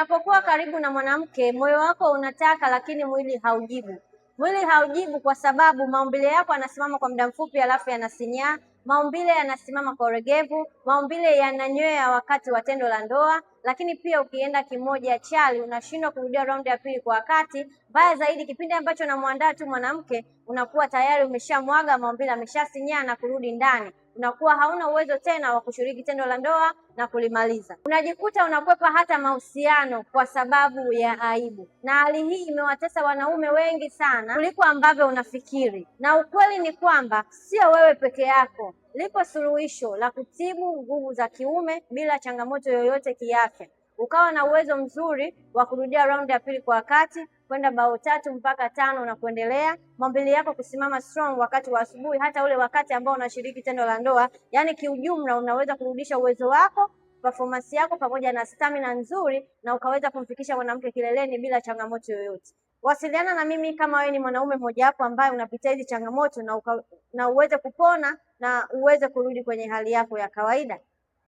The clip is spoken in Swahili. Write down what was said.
Unapokuwa karibu na mwanamke, moyo wako unataka lakini mwili haujibu. Mwili haujibu kwa sababu maumbile yako yanasimama kwa muda mfupi alafu yanasinyaa. Maumbile yanasimama kwa uregevu, maumbile yananywea wakati wa tendo la ndoa, lakini pia ukienda kimoja chali unashindwa kurudia raundi ya pili kwa wakati. Baya zaidi, kipindi ambacho unamwandaa tu mwanamke unakuwa tayari umeshamwaga maumbile, ameshasinyaa na kurudi ndani. Unakuwa hauna uwezo tena wa kushiriki tendo la ndoa na kulimaliza. Unajikuta unakwepa hata mahusiano kwa sababu ya aibu, na hali hii imewatesa wanaume wengi sana kuliko ambavyo unafikiri. Na ukweli ni kwamba sio wewe peke yako. Lipo suluhisho la kutibu nguvu za kiume bila changamoto yoyote kiafya, ukawa na uwezo mzuri wa kurudia raundi ya pili kwa wakati, kwenda bao 3 mpaka 5 na kuendelea. Maumbile yako kusimama strong wakati wa asubuhi, hata ule wakati ambao unashiriki tendo la ndoa. Yaani kiujumla unaweza kurudisha uwezo wako, performance yako pamoja na stamina nzuri, na ukaweza kumfikisha mwanamke kileleni bila changamoto yoyote. Wasiliana na mimi kama wewe ni mwanaume mmoja wapo ambaye unapitia hizi changamoto na uweze kupona na uweze kurudi kwenye hali yako ya kawaida.